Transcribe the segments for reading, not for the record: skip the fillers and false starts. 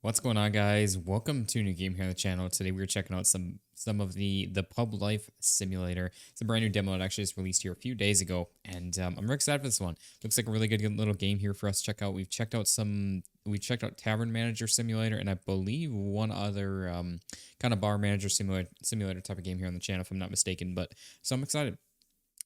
What's going on, guys? Welcome to a new game here on the channel. Today we're checking out some of the pub life simulator. It's a brand new demo that actually just released here a few days ago, and I'm really excited for this one. Looks like a really good little game here for us to check out. We've checked out Tavern Manager Simulator, and I believe one other kind of bar manager simulator type of game here on the channel, if I'm not mistaken. But so I'm excited.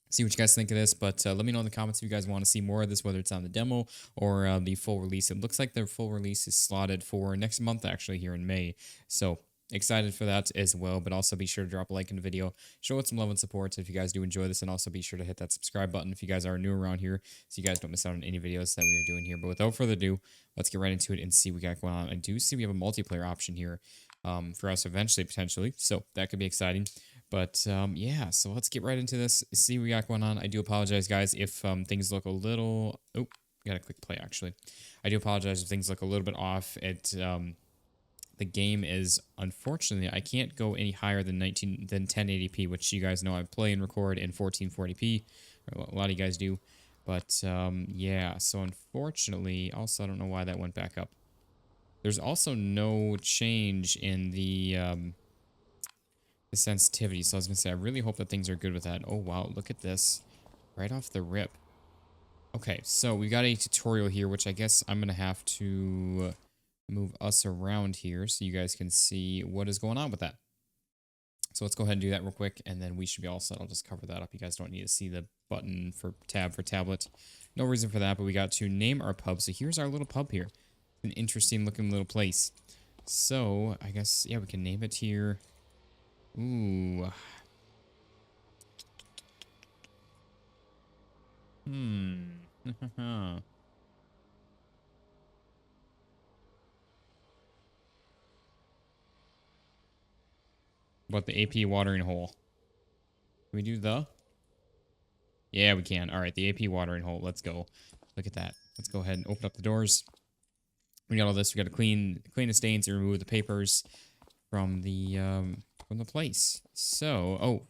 See what you guys think of this, but let me know in the comments if you guys want to see more of this, whether it's on the demo or the full release. It looks like their full release is slotted for next month, actually, here in May. So excited for that as well, but also be sure to drop a like in the video, show it some love and support if you guys do enjoy this, and also be sure to hit that subscribe button if you guys are new around here so you guys don't miss out on any videos that we are doing here. But without further ado, let's get right into it and see what we got going on. I do see we have a multiplayer option here for us eventually, potentially, so that could be exciting. But yeah, so let's get right into this, see what we got going on. I do apologize, guys, if things look a little... Oh, gotta click play, actually. I do apologize if things look a little bit off. The game is, unfortunately, I can't go any higher than 1080p, which you guys know I play and record in 1440p. A lot of you guys do. But yeah, so unfortunately, also I don't know why that went back up. There's also no change in the sensitivity, so I was gonna say I really hope that things are good with that. Oh wow, look at this right off the rip. Okay, so we got a tutorial here, which I guess I'm gonna have to move us around here so you guys can see what is going on with that. So let's go ahead and do that real quick, and then we should be all set. I'll just cover that up. You guys don't need to see the button for tab for tablet. No reason for that, but we got to name our pub. So here's our little pub here. An interesting looking little place. So I guess, yeah, we can name it here. Ooh. What, the AP watering hole? Can we do the? Yeah, we can. All right, the AP watering hole. Let's go. Look at that. Let's go ahead and open up the doors. We got all this. We got to clean the stains and remove the papers from the place. So,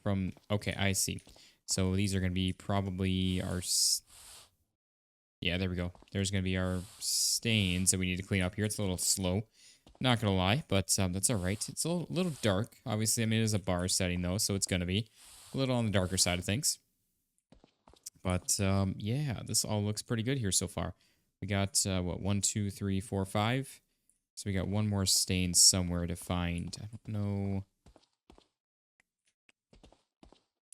okay, I see. So these are going to be probably our... Yeah, there we go. There's going to be our stains that we need to clean up here. It's a little slow. Not going to lie, but that's all right. It's a little dark. Obviously, I mean, it is a bar setting, though, so it's going to be a little on the darker side of things. But, yeah, this all looks pretty good here so far. We got, what, 1, 2, 3, 4, 5. So we got one more stain somewhere to find. I don't know.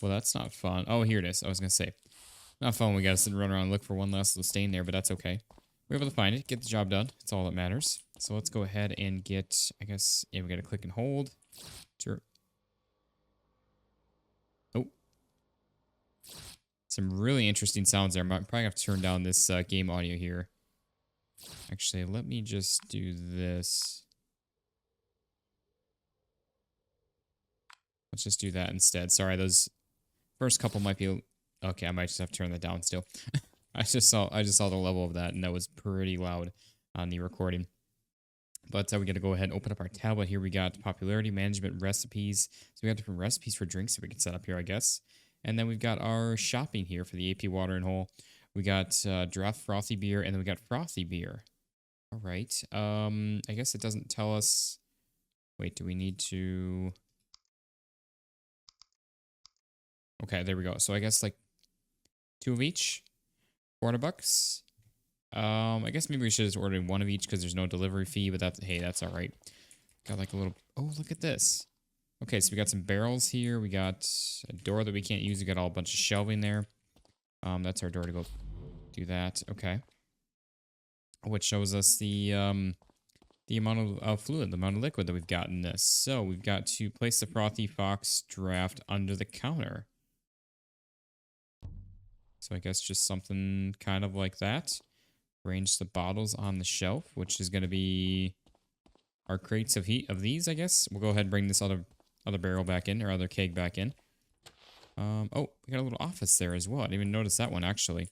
Well, that's not fun. Oh, here it is. I was going to say. Not fun. We got to sit and run around and look for one last little stain there, but that's okay. We're able to find it, get the job done. That's all that matters. So let's go ahead and get, I guess, yeah, we got to click and hold. Oh. Some really interesting sounds there. I'm probably going to have to turn down this game audio here. Actually, let me just do this. Let's just do that instead. Sorry, those first couple might be... Okay, I might just have to turn that down still. I just saw the level of that, and that was pretty loud on the recording. But we got to go ahead and open up our tablet here. We got popularity management recipes. So we got different recipes for drinks that we can set up here, I guess. And then we've got our shopping here for the AP watering hole. We got draft frothy beer, and then we got frothy beer. All right. I guess it doesn't tell us. Wait, do we need to? Okay, there we go. So I guess like 2 of each, $400. I guess maybe we should just order 1 of each because there's no delivery fee, but that's, hey, that's all right. Got like a little, oh, look at this. Okay, so we got some barrels here. We got a door that we can't use. We got all a bunch of shelving there. That's our door to go do that. Okay. Which shows us the amount of fluid, the amount of liquid that we've got in this. So we've got to place the frothy fox draft under the counter. So I guess just something kind of like that. Arrange the bottles on the shelf, which is going to be our crates of these, I guess. We'll go ahead and bring this other barrel back in, or other keg back in. Oh, we got a little office there as well. I didn't even notice that one, actually.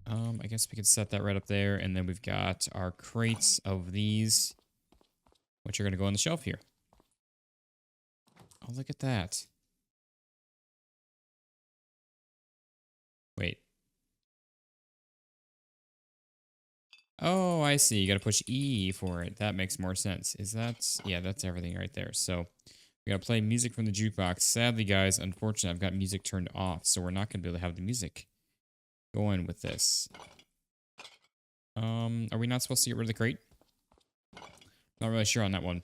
I guess we could set that right up there, and then we've got our crates of these, which are going to go on the shelf here. Oh, look at that. Wait. Oh, I see. You got to push E for it. That makes more sense. Is that... Yeah, that's everything right there. So we got to play music from the jukebox. Sadly, guys, unfortunately, I've got music turned off, so we're not going to be able to have the music going with this. Are we not supposed to get rid of the crate? Not really sure on that one.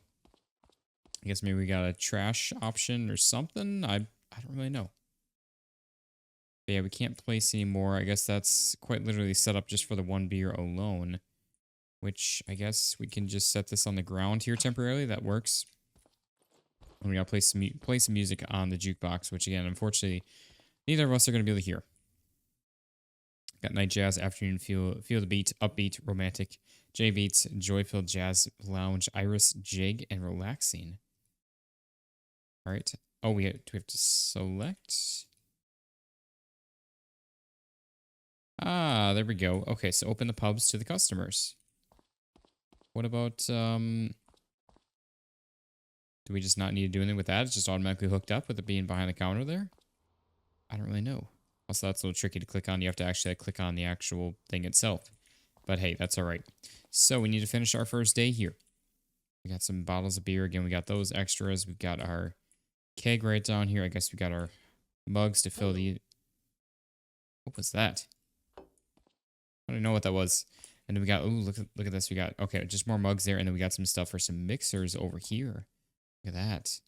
I guess maybe we got a trash option or something. I don't really know. But yeah, we can't place anymore. I guess that's quite literally set up just for the one beer alone. Which I guess we can just set this on the ground here temporarily. That works. And we gotta play some music on the jukebox, which again, unfortunately, neither of us are gonna be able to hear. Got night jazz, afternoon feel the beat, upbeat, romantic, J beats, joy-filled jazz, lounge, iris, jig, and relaxing. All right. Oh, do we have to select? Ah, there we go. Okay, so open the pubs to the customers. What about, do we just not need to do anything with that? It's just automatically hooked up with it being behind the counter there? I don't really know. Also, that's a little tricky to click on. You have to actually click on the actual thing itself. But hey, that's all right. So we need to finish our first day here. We got some bottles of beer. Again, we got those extras. We've got our keg right down here. I guess we got our mugs to fill the... What was that? I don't know what that was. And then we got... Ooh, look at this. We got... Okay, just more mugs there. And then we got some stuff for some mixers over here. Look at that.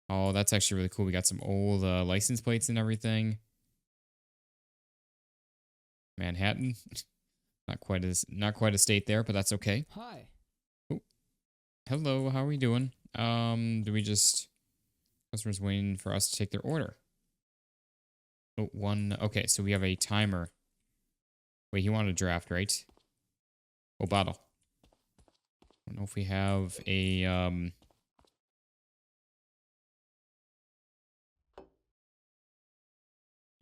Oh, that's actually really cool. We got some old license plates and everything. Manhattan. Not quite a state there, but that's okay. Hi. Oh. Hello, how are we doing? Do we just... Customers waiting for us to take their order. Oh, one... Okay, so we have a timer. Wait, he wanted a draft, right? Oh, bottle. I don't know if we have a...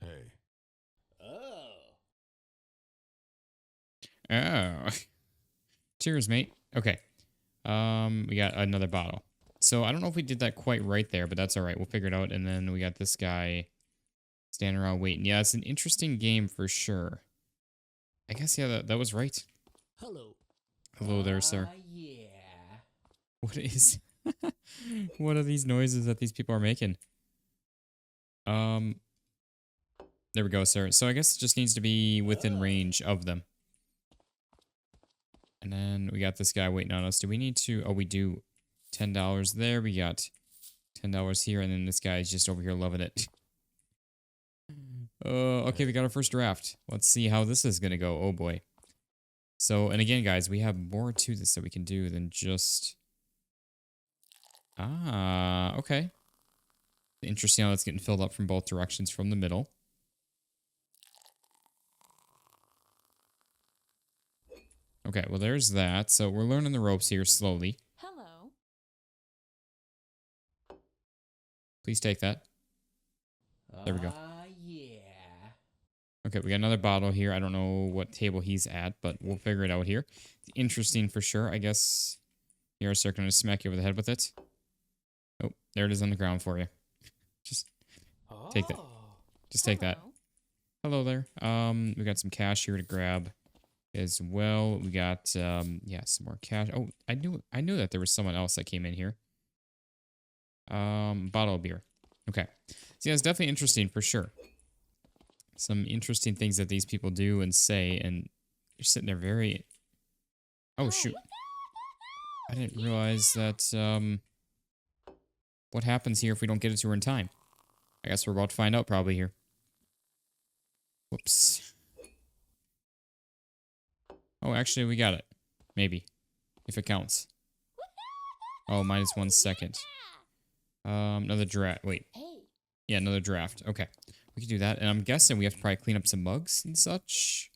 Hey. Oh. Oh. Cheers, mate. Okay. We got another bottle. So I don't know if we did that quite right there, but that's all right. We'll figure it out. And then we got this guy standing around waiting. Yeah, it's an interesting game for sure. I guess, yeah, that was right. Hello. Hello there, sir. Yeah. What is... What are these noises that these people are making? There we go, sir. So I guess it just needs to be within range of them. And then we got this guy waiting on us. Do we need to... Oh, we do. $10 there. We got $10 here. And then this guy is just over here loving it. Okay, we got our first draft. Let's see how this is going to go. Oh, boy. So, and again, guys, we have more to this that we can do than just... Ah, okay. Interesting how it's getting filled up from both directions from the middle. Okay, well, there's that. So we're learning the ropes here slowly. Hello. Please take that. There we go. Yeah. Okay, we got another bottle here. I don't know what table he's at, but we'll figure it out here. It's interesting for sure. I guess here, sir, can I just smack you over the head with it? Oh, there it is on the ground for you. Just take that. Just take that. Hello there. We got some cash here to grab as well. We got yeah, some more cash. Oh, I knew that there was someone else that came in here. Bottle of beer. Okay. So yeah, it's definitely interesting for sure. Some interesting things that these people do and say, and you're sitting there very... Oh, shoot. I didn't realize that, what happens here if we don't get it to her in time? I guess we're about to find out probably here. Whoops. Oh, actually, we got it. Maybe. If it counts. Oh, minus 1 second. Another draft. Wait. Yeah, another draft. Okay. We can do that. And I'm guessing we have to probably clean up some mugs and such.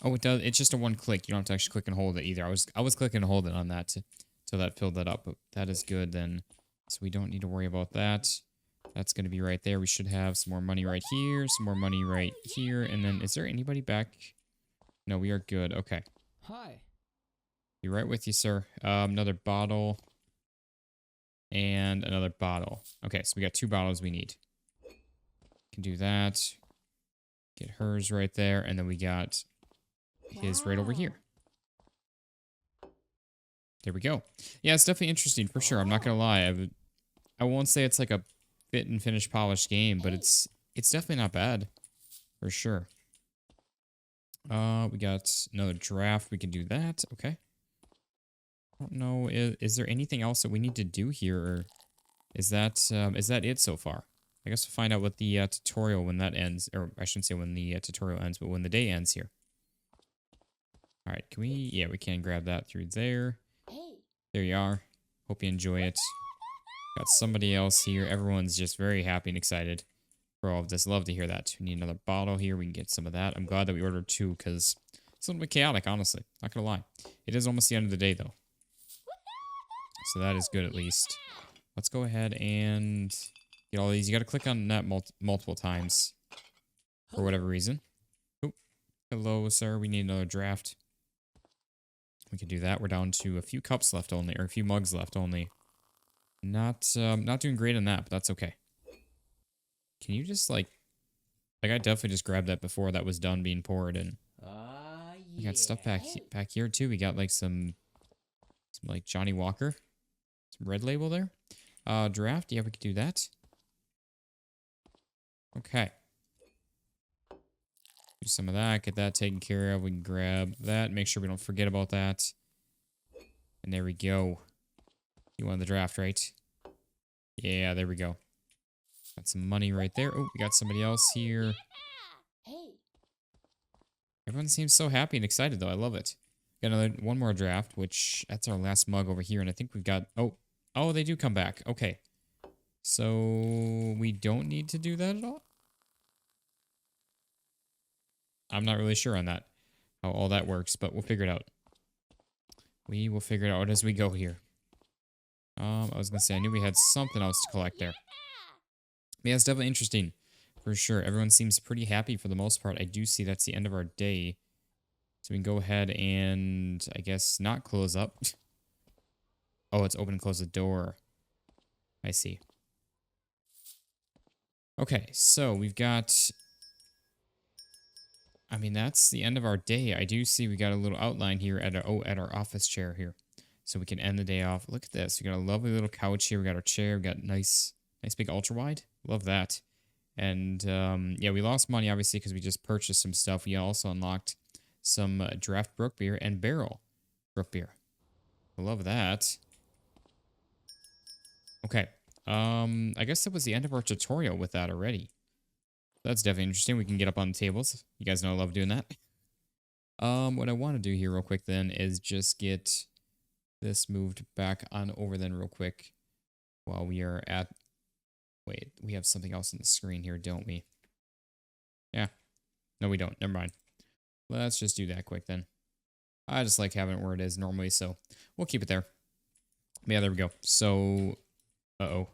Oh, it does. It's just a one click. You don't have to actually click and hold it either. I was clicking and hold it on that so that filled that up. But that is good then. So we don't need to worry about that. That's going to be right there. We should have some more money right here. Some more money right here. And then is there anybody back? No, we are good. Okay. Hi. Be right with you, sir. Another bottle. And another bottle. Okay, so we got 2 bottles we need. Can do that. Get hers right there. And then we got is right over here. There we go. Yeah, it's definitely interesting for sure. I'm not gonna lie. I won't say it's like a fit and finish polished game, but it's definitely not bad for sure. We got another draft. We can do that. Okay. I don't know. Is there anything else that we need to do here, or is that it so far? I guess we'll find out what the tutorial when that ends, or I shouldn't say when the tutorial ends, but when the day ends here. All right. Can we? Yeah, we can grab that through there. There you are. Hope you enjoy it. Got somebody else here. Everyone's just very happy and excited for all of this. Love to hear that. We need another bottle here. We can get some of that. I'm glad that we ordered 2 because it's a little bit chaotic, honestly. Not gonna lie. It is almost the end of the day, though. So that is good, at least. Let's go ahead and get all these. You got to click on that multiple times for whatever reason. Oh, hello, sir. We need another draft. We can do that. We're down to a few cups left only, or a few mugs left only. Not doing great on that, but that's okay. Can you just like I definitely just grabbed that before that was done being poured, and we got stuff back here too. We got like some like Johnny Walker, some Red Label there. Draft, yeah, we could do that. Okay. Do some of that, get that taken care of. We can grab that, make sure we don't forget about that. And there we go. You wanted the draft, right? Yeah, there we go. Got some money right there. Oh, we got somebody else here. Everyone seems so happy and excited, though. I love it. Got one more draft, which that's our last mug over here. And I think we've got... Oh, they do come back. Okay. So we don't need to do that at all? I'm not really sure on that, how all that works, but we'll figure it out. We will figure it out as we go here. I was going to say, I knew we had something else to collect there. Yeah, it's definitely interesting, for sure. Everyone seems pretty happy for the most part. I do see that's the end of our day. So we can go ahead and, I guess, not close up. Oh, it's open and close the door. I see. Okay, so we've got... I mean, that's the end of our day. I do see we got a little outline here at our office chair here. So we can end the day off. Look at this. We got a lovely little couch here. We got our chair. We got nice big ultra wide. Love that. And yeah, we lost money obviously because we just purchased some stuff. We also unlocked some draft brook beer and barrel brook beer. I love that. Okay. I guess that was the end of our tutorial with that already. That's definitely interesting. We can get up on the tables. You guys know I love doing that. What I want to do here real quick then is just get this moved back on over then real quick while we are at... Wait, we have something else on the screen here, don't we? Yeah. No, we don't. Never mind. Let's just do that quick then. I just like having it where it is normally, so we'll keep it there. Yeah, there we go. So, uh-oh.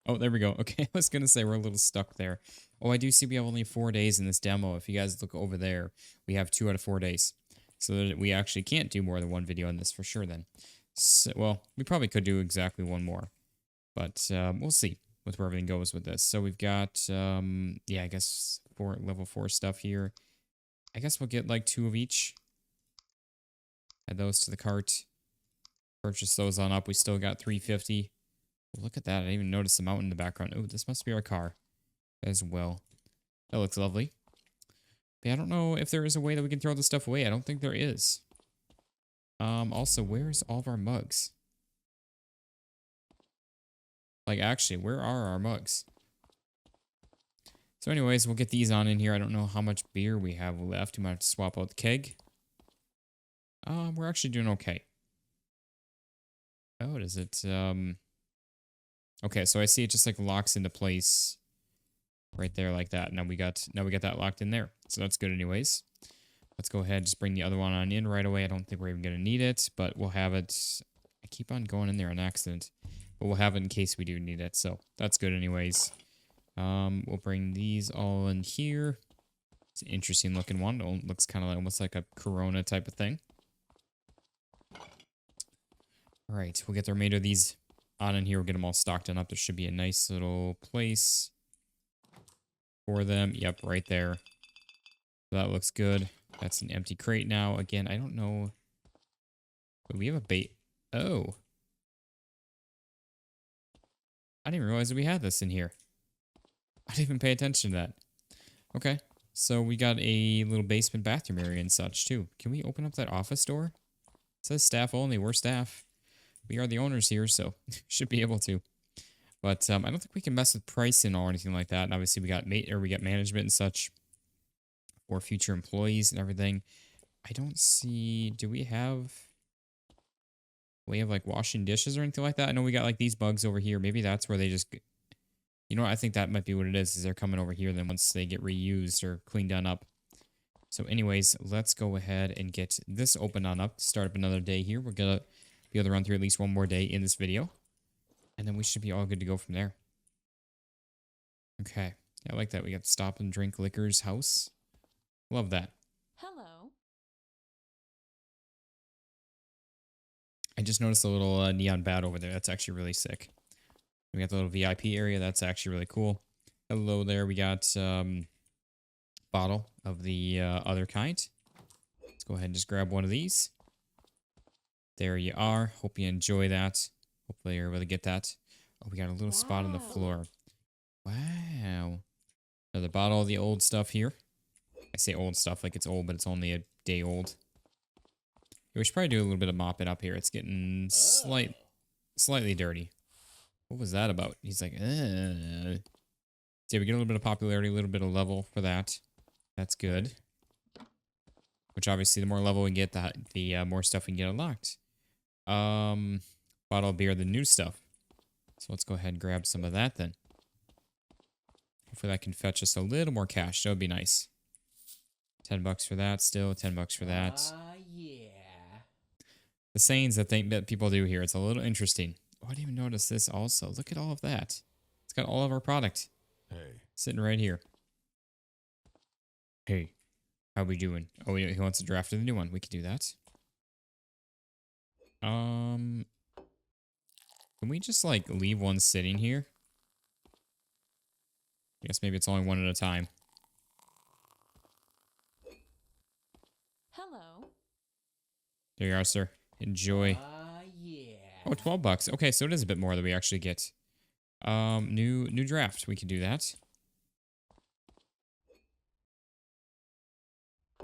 Oh, there we go. Okay, I was going to say we're a little stuck there. Oh, I do see we have only 4 days in this demo. If you guys look over there, we have 2 out of 4 days. So that we actually can't do more than 1 video on this for sure then. So, well, we probably could do exactly 1 more. But we'll see with where everything goes with this. So we've got, yeah, I guess level 4 stuff here. I guess we'll get like 2 of each. Add those to the cart. Purchase those on up. We still got 350. Look at that. I didn't even notice the mountain in the background. Oh, this must be our car as well. That looks lovely. But yeah, I don't know if there is a way that we can throw this stuff away. I don't think there is. Also, where's all of our mugs? Like, actually, where are our mugs? So anyways, we'll get these on in here. I don't know how much beer we have left. We might have to swap out the keg. We're actually doing okay. Oh, does it, Okay, so I see it just like locks into place right there like that. Now we got that locked in there. So that's good anyways. Let's go ahead and just bring the other one on in right away. I don't think we're even going to need it, but we'll have it. I keep on going in there on accident, but we'll have it in case we do need it. So that's good anyways. We'll bring these all in here. It's an interesting looking one. It looks kind of like, almost like a Corona type of thing. All right, we'll get the remainder of these on in here. We'll get them all stocked and up. There should be a nice little place for them. Yep, right there. That looks good. That's an empty crate now. Again, I don't know. But we have a bait. Oh. I didn't realize that we had this in here. I didn't even pay attention to that. Okay. So we got a little basement bathroom area and such too. Can we open up that office door? It says staff only. We're staff. We are the owners here, so should be able to. But I don't think we can mess with pricing or anything like that. And obviously we got management and such for future employees and everything. I don't see. Do we have like washing dishes or anything like that? I know we got like these bugs over here. Maybe that's where they just. You know what? I think that might be what it is they're coming over here then once they get reused or cleaned done up. So anyways, let's go ahead and get this open on up. Start up another day here. We're going to be able to run through at least one more day in this video. And then we should be all good to go from there. Okay. I like that. We got Stop and Drink Liquor's house. Love that. Hello. I just noticed a little neon bat over there. That's actually really sick. We got the little VIP area. That's actually really cool. Hello there. We got bottle of the other kind. Let's go ahead and just grab one of these. There you are. Hope you enjoy that. Hopefully you're able to get that. Oh, we got a little spot on the floor. Wow. Another bottle of the old stuff here. I say old stuff like it's old, but it's only a day old. We should probably do a little bit of mopping up here. It's getting slightly dirty. What was that about? He's like, So we get a little bit of popularity, a little bit of level for that. That's good. Which obviously the more level we get, the more stuff we can get unlocked. Bottle of beer, the new stuff. So let's go ahead and grab some of that then. Hopefully that can fetch us a little more cash. That would be nice. $10 for that still, $10 for that. Yeah. The sayings that people do here, it's a little interesting. Oh, I didn't even notice this also. Look at all of that. It's got all of our product. Hey. Sitting right here. Hey, how we doing? Oh, he wants to draft the new one. We could do that. Can we just like leave one sitting here? I guess maybe it's only one at a time. Hello. There you are, sir. Enjoy. Yeah. Oh, $12. Okay, so it is a bit more that we actually get. New draft. We can do that.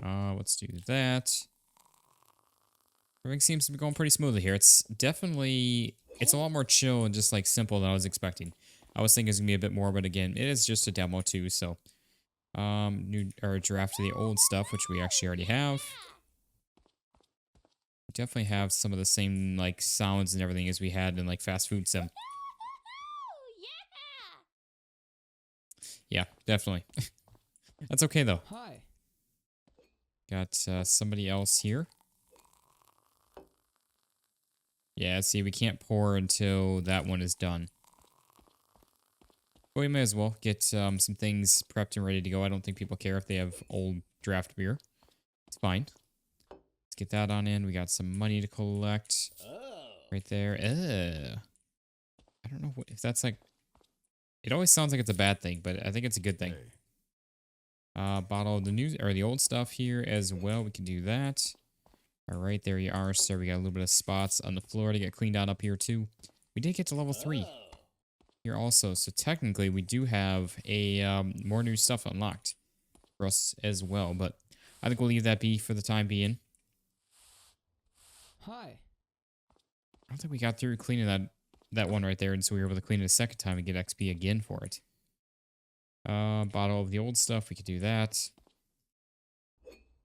Let's do that. Everything seems to be going pretty smoothly here. It's a lot more chill and just like simple than I was expecting. I was thinking it's gonna be a bit more, but again, it is just a demo too. So, draft of the old stuff, which we actually already have. We definitely have some of the same like sounds and everything as we had in like fast food sim. Yeah, definitely. That's okay though. Hi. Got somebody else here. Yeah, see, we can't pour until that one is done. But we may as well get some things prepped and ready to go. I don't think people care if they have old draft beer. It's fine. Let's get that on in. We got some money to collect. Right there. I don't know if that's like... It always sounds like it's a bad thing, but I think it's a good thing. Bottle of the old stuff here as well. We can do that. All right, there you are, sir. We got a little bit of spots on the floor to get cleaned out up here too. We did get to level 3 here also, so technically we do have a more new stuff unlocked for us as well. But I think we'll leave that be for the time being. Hi. I don't think we got through cleaning that one right there, and so we were able to clean it a second time and get XP again for it. Bottle of the old stuff. We could do that.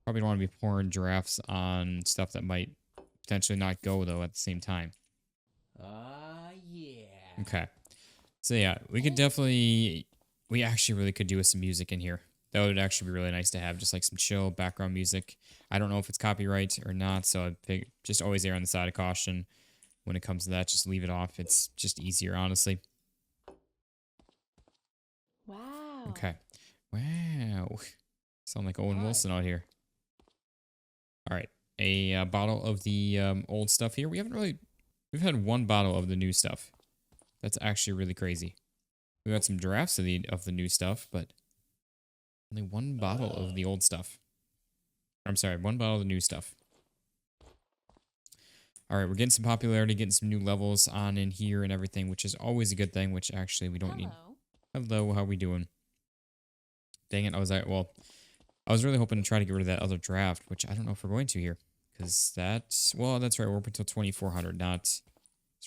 Probably don't want to be pouring drafts on stuff that might potentially not go, though, at the same time. Yeah. Okay. So, yeah, we could definitely... We actually really could do with some music in here. That would actually be really nice to have, just like some chill background music. I don't know if it's copyright or not, so I'd pick, just always err on the side of caution. When it comes to that, just leave it off. It's just easier, honestly. Wow. Okay. Wow. Sound like Owen Wilson out here. All right. A bottle of the old stuff here. We've had one bottle of the new stuff. That's actually really crazy. We got some drafts of the new stuff, but only one bottle of the old stuff. I'm sorry, 1 bottle of the new stuff. All right, we're getting some popularity, getting some new levels on in here and everything, which is always a good thing, which actually we don't need. Hello, how we doing? Dang it, I was really hoping to try to get rid of that other draft, which I don't know if we're going to here. Because well, that's right, we're open until 2400, not, so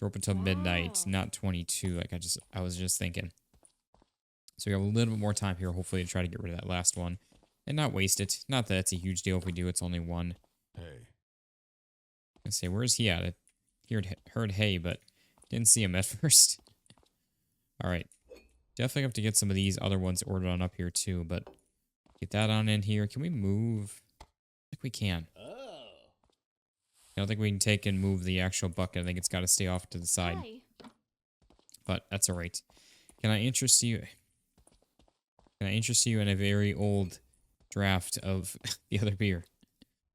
we're open until midnight, not 22, like I was just thinking. So we have a little bit more time here, hopefully, to try to get rid of that last one. And not waste it. Not that it's a huge deal if we do, it's only one. Hey. Let's see, where's he at? I heard hay, but didn't see him at first. Alright. Definitely have to get some of these other ones ordered on up here too, but get that on in here. Can we move? I think we can. Oh. I don't think we can take and move the actual bucket. I think it's got to stay off to the side. Hi. But that's alright. Can I interest you in a very old draft of the other beer?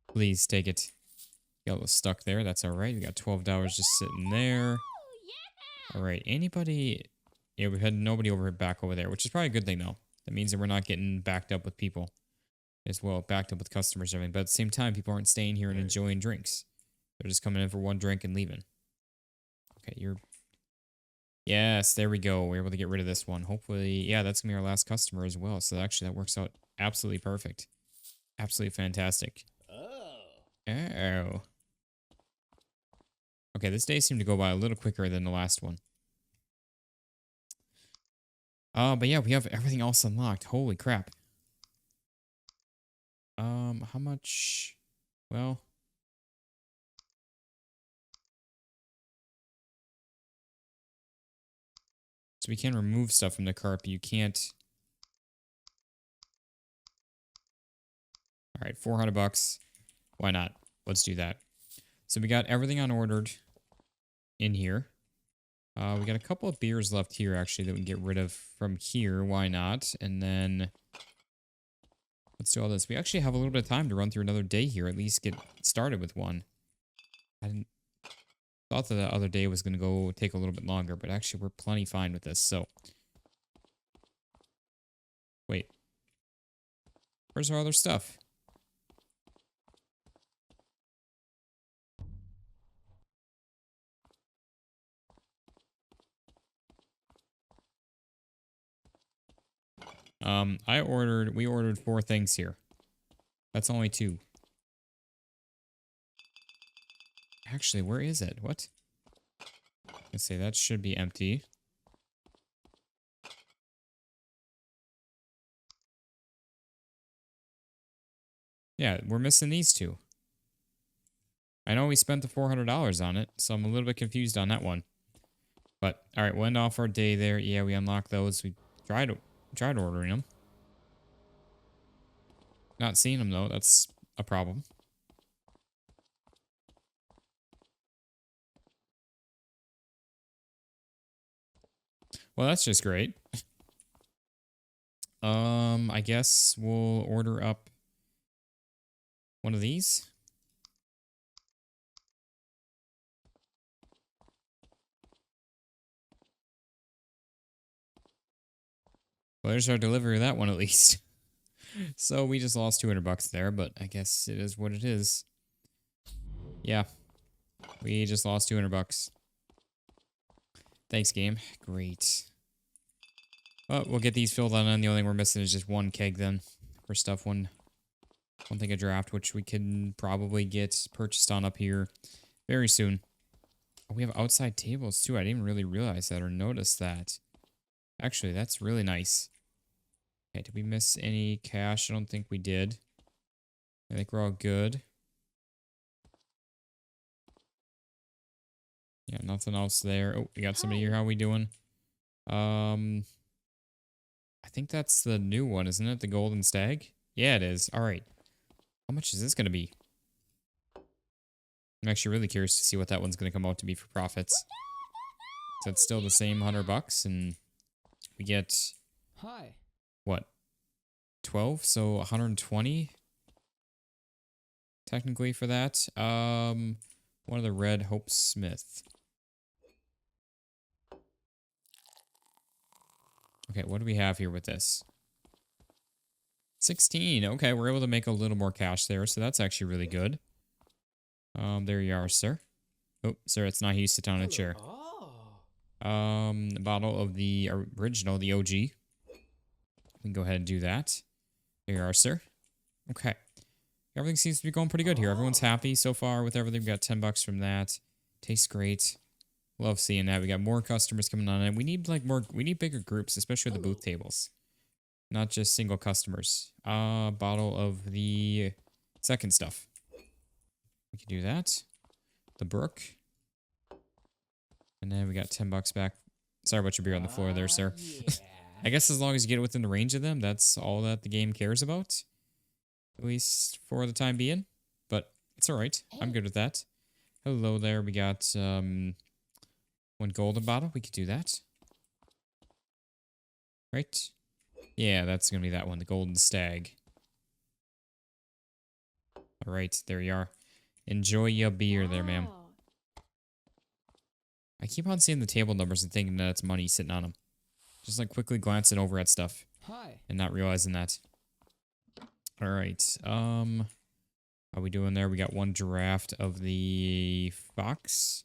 Please take it. Got a little stuck there. That's alright. We got $12 just sitting there. Alright. Anybody... Yeah, we had nobody back over there, which is probably a good thing, though. That means that we're not getting backed up with people as well, backed up with customers and everything. But at the same time, people aren't staying here and enjoying drinks. They're just coming in for one drink and leaving. Okay, you're... Yes, there we go. We're able to get rid of this one. Hopefully, yeah, that's going to be our last customer as well. So actually, that works out absolutely perfect. Absolutely fantastic. Oh. Okay, this day seemed to go by a little quicker than the last one. But yeah, we have everything else unlocked. Holy crap. How much? Well... So we can remove stuff from the cart, but you can't... Alright, $400. Why not? Let's do that. So we got everything unordered in here. We got a couple of beers left here, actually, that we can get rid of from here. Why not? And then... Let's do all this. We actually have a little bit of time to run through another day here. At least get started with one. I thought that the other day was going to take a little bit longer, but actually we're plenty fine with this, so... Wait. Where's our other stuff? We ordered 4 things here. That's only 2. Actually, where is it? What? Let's say that should be empty. Yeah, we're missing these 2. I know we spent the $400 on it, so I'm a little bit confused on that one. But, alright, we'll end off our day there. Yeah, we unlocked those. We tried ordering them. Not seeing them, though. That's a problem. Well, that's just great. I guess we'll order up one of these. Well, there's our delivery of that one at least. So we just lost $200 there, but I guess it is what it is. Yeah. We just lost $200. Thanks, game. Great. Well, we'll get these filled on, and the only thing we're missing is just 1 keg then. For stuff, one thing of draft, which we can probably get purchased on up here very soon. Oh, we have outside tables too. I didn't really realize that or notice that. Actually, that's really nice. Okay, did we miss any cash? I don't think we did. I think we're all good. Yeah, nothing else there. Oh, we got somebody here. How we doing? I think that's the new one, isn't it? The Golden Stag? Yeah, it is. All right. How much is this going to be? I'm actually really curious to see what that one's going to come out to be for profits. So it's still the same $100, and we get... Hi. What? 12? So 120? Technically for that. One of the Red Hope Smith. Okay, what do we have here with this? 16. Okay, we're able to make a little more cash there, so that's actually really good. There you are, sir. Oh, sir, it's not how you sit down in a chair. A bottle of the original, the OG. We can go ahead and do that. There you are, sir. Okay. Everything seems to be going pretty good here. Everyone's happy so far with everything. We got 10 bucks from that. Tastes great. Love seeing that. We got more customers coming on, and we need we need bigger groups, especially with the booth tables. Not just single customers. Bottle of the second stuff. We can do that. The Brook. And then we got 10 bucks back. Sorry about your beer on the floor there, sir. Yeah. I guess as long as you get within the range of them, that's all that the game cares about. At least for the time being. But it's alright. I'm good with that. Hello there. We got one golden bottle. We could do that. Right? Yeah, that's going to be that one. The Golden Stag. Alright, there you are. Enjoy your beer there, ma'am. Wow. I keep on seeing the table numbers and thinking that it's money sitting on them. Just like quickly glancing over at stuff. Hi. And not realizing that. Alright, how are we doing there? We got one draft of the fox.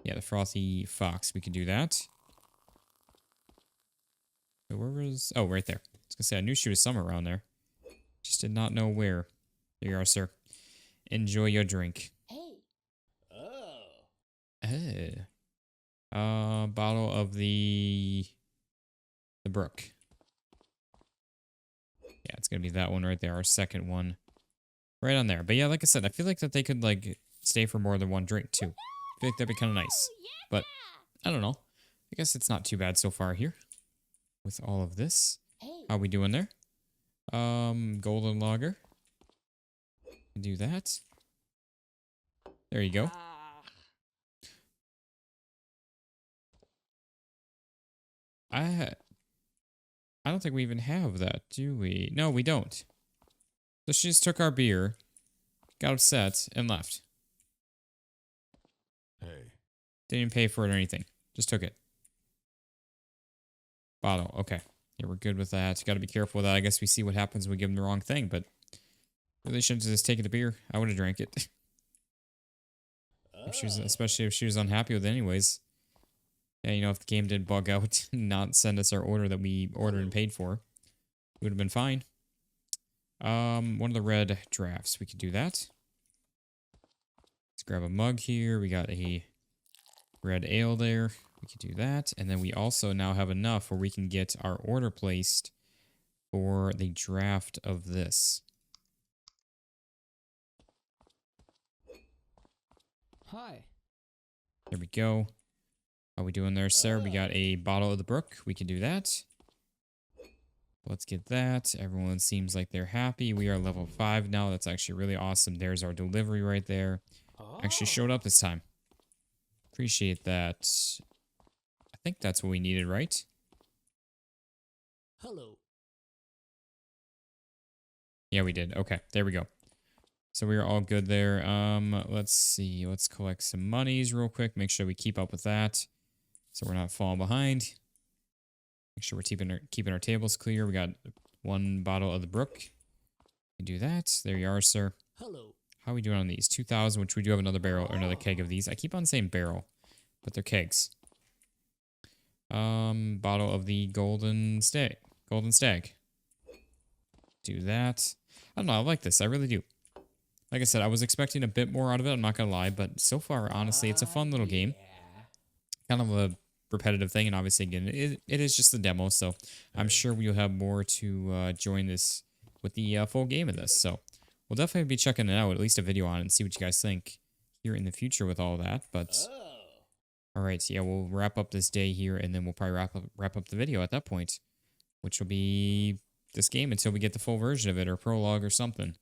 Yeah, the frothy fox. We can do that. So where was... Oh, right there. I was gonna say, I knew she was somewhere around there. Just did not know where. There you are, sir. Enjoy your drink. Hey. Bottle of the Brook. Yeah, it's gonna be that one right there, our second one. Right on there. But yeah, like I said, I feel like that they could like stay for more than one drink too. I feel like that'd be kind of nice. But I don't know. I guess it's not too bad so far here. With all of this. Hey. How we doing there? Golden lager. Do that. There you go. I don't think we even have that, do we? No, we don't. So she just took our beer, got upset, and left. Hey. Didn't even pay for it or anything. Just took it. Bottle. Okay. Yeah, we're good with that. Got to be careful with that. I guess we see what happens when we give them the wrong thing, but really shouldn't have just taken the beer. I would have drank it. If she was, especially if she was unhappy with it anyways. Yeah, you know, if the game did bug out and not send us our order that we ordered and paid for, it would have been fine. One of the red drafts. We could do that. Let's grab a mug here. We got a red ale there. We could do that. And then we also now have enough where we can get our order placed for the draft of this. Hi. There we go. How we doing there, sir? We got a bottle of the Brook. We can do that. Let's get that. Everyone seems like they're happy. We are level 5 now. That's actually really awesome. There's our delivery right there. Actually showed up this time. Appreciate that. I think that's what we needed, right? Hello. Yeah, we did. Okay, there we go. So we are all good there. Let's see. Let's collect some monies real quick. Make sure we keep up with that, so we're not falling behind. Make sure we're keeping our tables clear. We got one bottle of the Brook. We do that. There you are, sir. Hello. How are we doing on these? 2,000, which we do have another barrel or another keg of these. I keep on saying barrel, but they're kegs. Bottle of the Golden Stag. Golden Stag. Do that. I don't know. I like this. I really do. Like I said, I was expecting a bit more out of it. I'm not going to lie, but so far, honestly, it's a fun little game. Kind of a repetitive thing, and obviously, again, it is just a demo, so I'm sure we'll have more to join this with the full game of this. So we'll definitely be checking it out, at least a video on it, and see what you guys think here in the future with all that. But all right, so yeah, we'll wrap up this day here, and then we'll probably wrap up the video at that point, which will be this game until we get the full version of it or prologue or something.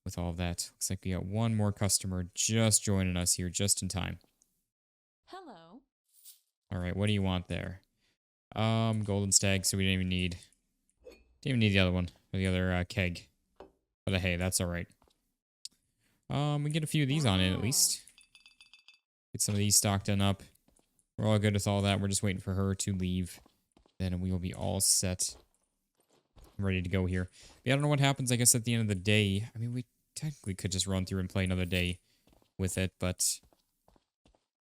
With all of that, looks like we got one more customer just joining us here, just in time. Hello. All right, what do you want there? Golden Stag. So we didn't even need the other one or the other keg. But hey, that's all right. We get a few of these on it at least. Get some of these stocked and up. We're all good with all that. We're just waiting for her to leave. Then we will be all set I'm ready to go here. Yeah, I don't know what happens, I guess, at the end of the day. I mean, we technically could just run through and play another day with it, but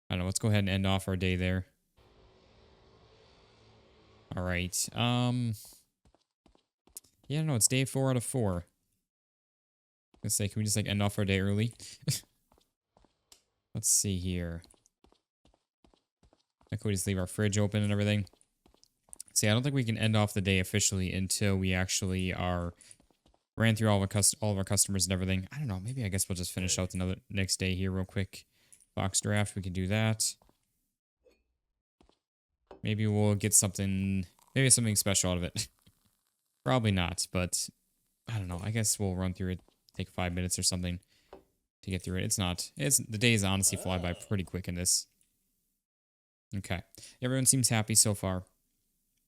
I don't know. Let's go ahead and end off our day there. All right. Yeah, no, it's day 4 out of 4. Let's say, can we just like end off our day early? Let's see here. Like, can we just leave our fridge open and everything? See, I don't think we can end off the day officially until we actually ran through all of our customers and everything. I don't know. Maybe I guess we'll just finish out the next day here real quick. Box draft, we can do that. Maybe we'll get something special out of it. Probably not, but I don't know. I guess we'll run through it, take 5 minutes or something to get through it. The days honestly fly by pretty quick in this. Okay. Everyone seems happy so far. I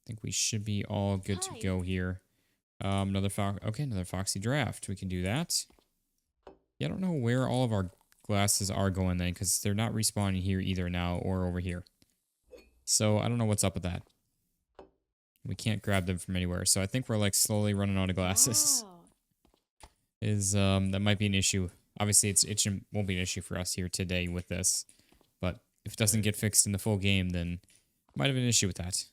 think we should be all good to go here. Another Foxy draft. We can do that. Yeah, I don't know where all of our glasses are going then, because they're not respawning here either now or over here. So I don't know what's up with that. We can't grab them from anywhere. So I think we're like slowly running out of glasses. Wow. That might be an issue. Obviously, it won't be an issue for us here today with this. But if it doesn't get fixed in the full game, then might have an issue with that.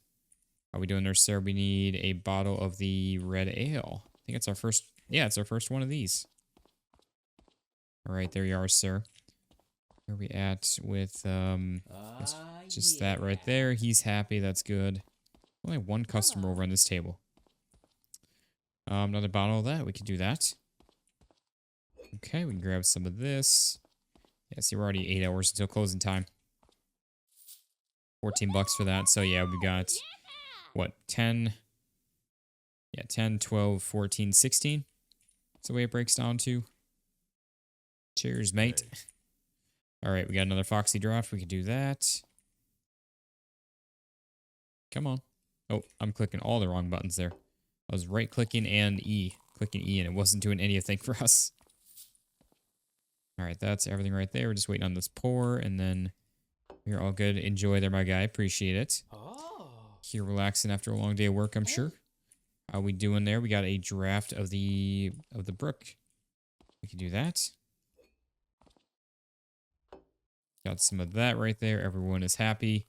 How are we doing there, sir? We need a bottle of the red ale. I think it's our first. Yeah, it's our first one of these. All right, there you are, sir. Where are we at with just that right there? He's happy. That's good. Only one customer over on this table. Another bottle of that. We could do that. Okay, we can grab some of this. Yeah, see, we're already 8 hours until closing time. $14 for that. So yeah, we got what, 10? Yeah, 10, 12, 14, 16. That's the way it breaks down to. Cheers, mate. All right, we got another Foxy draft. We could do that. Come on. Oh, I'm clicking all the wrong buttons there. I was right-clicking and clicking E, and it wasn't doing anything for us. All right, that's everything right there. We're just waiting on this pour, and then we're all good. Enjoy there, my guy. Appreciate it. Here, relaxing after a long day of work, I'm sure. How we doing there? We got a draft of the brook. We can do that. Got some of that right there. Everyone is happy.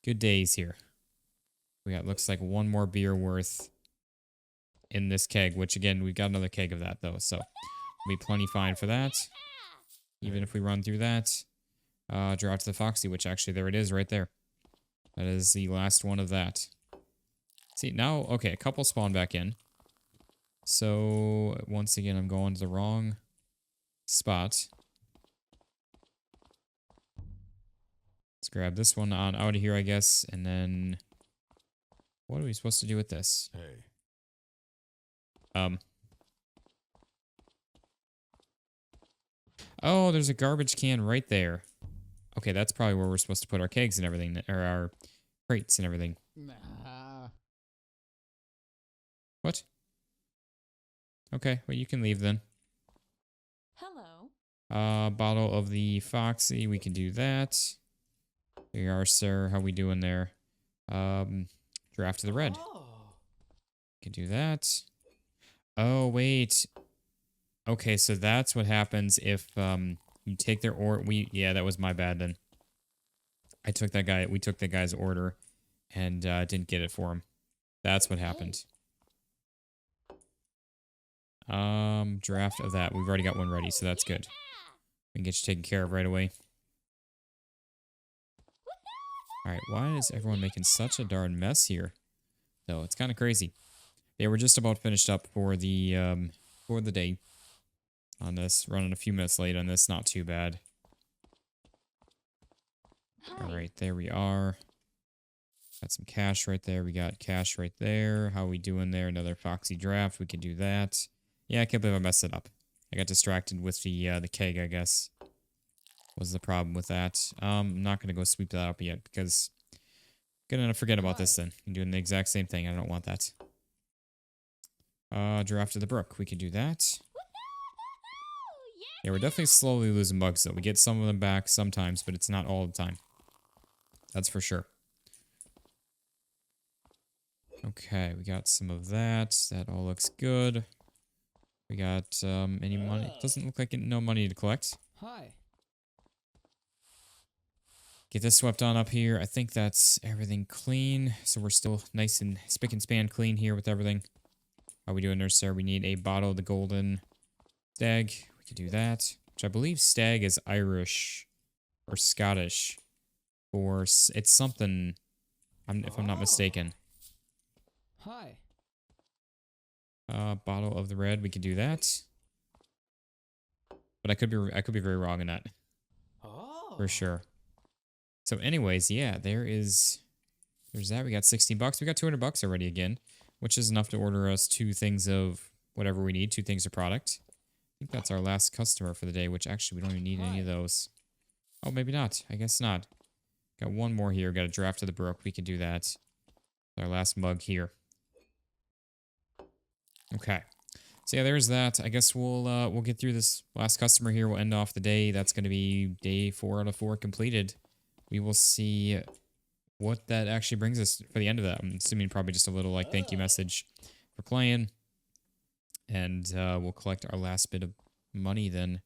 Good days here. We got, looks like one more beer worth in this keg, which again, we've got another keg of that though, so we'll be plenty fine for that. Even if we run through that. Draw to the Foxy, which actually there it is right there. That is the last one of that. See, now, okay, a couple spawn back in. So, once again, I'm going to the wrong spot. Let's grab this one on out of here, I guess, and then what are we supposed to do with this? Oh, there's a garbage can right there. Okay, that's probably where we're supposed to put our kegs and everything, or our crates and everything. What? Okay, well, you can leave then. Hello. Bottle of the Foxy, we can do that. There you are, sir. How we doing there? Draft of the red. Can do that. Oh, wait. Okay, so that's what happens if you take their order. Yeah, that was my bad then. We took that guy's order and didn't get it for him. That's what happened. Draft of that. We've already got one ready, so that's good. We can get you taken care of right away. Alright, why is everyone making such a darn mess here? Though, it's kind of crazy. Yeah, we're just about finished up for the day on this. Running a few minutes late on this, not too bad. Alright, there we are. Got some cash right there. We got cash right there. How are we doing there? Another Foxy draft. We can do that. Yeah, I can't believe I messed it up. I got distracted with the keg, I guess. Was the problem with that. I'm not going to go sweep that up yet because I'm going to forget about this then. I'm doing the exact same thing. I don't want that. Draft of the brook. We can do that. Yeah, we're definitely slowly losing bugs though. We get some of them back sometimes, but it's not all the time. That's for sure. Okay, we got some of that. That all looks good. We got any money? Doesn't look like no money to collect. Hi. Get this swept on up here. I think that's everything clean. So we're still nice and spick and span clean here with everything. How we doing there, sir? We need a bottle of the golden stag. We could do that. Which I believe stag is Irish or Scottish. Or it's something, if I'm not mistaken. Hi. Bottle of the red. We could do that. But I could be very wrong in that. Oh. For sure. So anyways, yeah, there's that. We got 16 bucks. We got 200 bucks already again, which is enough to order us 2 things of whatever we need, 2 things of product. I think that's our last customer for the day, which actually we don't even need any of those. Oh, maybe not. I guess not. Got one more here. Got a draft of the brook. We can do that. Our last mug here. Okay. So yeah, there's that. I guess we'll get through this last customer here. We'll end off the day. That's going to be day 4 out of 4 completed. We will see what that actually brings us for the end of that. I'm assuming probably just a little like thank you message for playing. And we'll collect our last bit of money then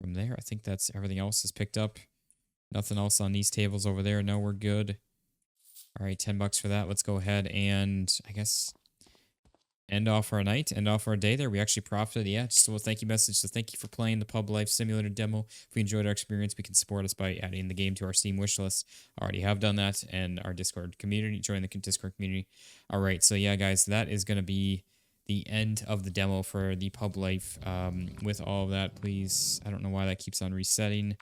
from there. I think that's everything else is picked up. Nothing else on these tables over there. No, we're good. All right, 10 bucks for that. Let's go ahead and I guess end off our night, end off our day there. We actually profited. Yeah, just a little thank you message. So thank you for playing the Pub Life Simulator demo. If you enjoyed our experience, we can support us by adding the game to our Steam wishlist. Already have done that. And our Discord community. Join the Discord community. All right, so yeah, guys, that is going to be the end of the demo for the Pub Life. With all of that, please, I don't know why that keeps on resetting.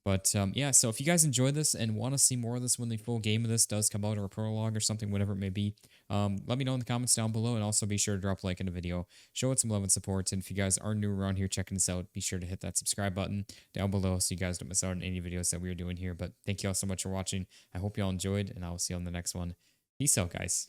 But yeah, so if you guys enjoyed this and want to see more of this when the full game of this does come out, or a prologue or something, whatever it may be, let me know in the comments down below, and also be sure to drop a like in the video. Show it some love and support, and if you guys are new around here checking this out, be sure to hit that subscribe button down below so you guys don't miss out on any videos that we are doing here. But thank you all so much for watching. I hope you all enjoyed, and I will see you on the next one. Peace out, guys.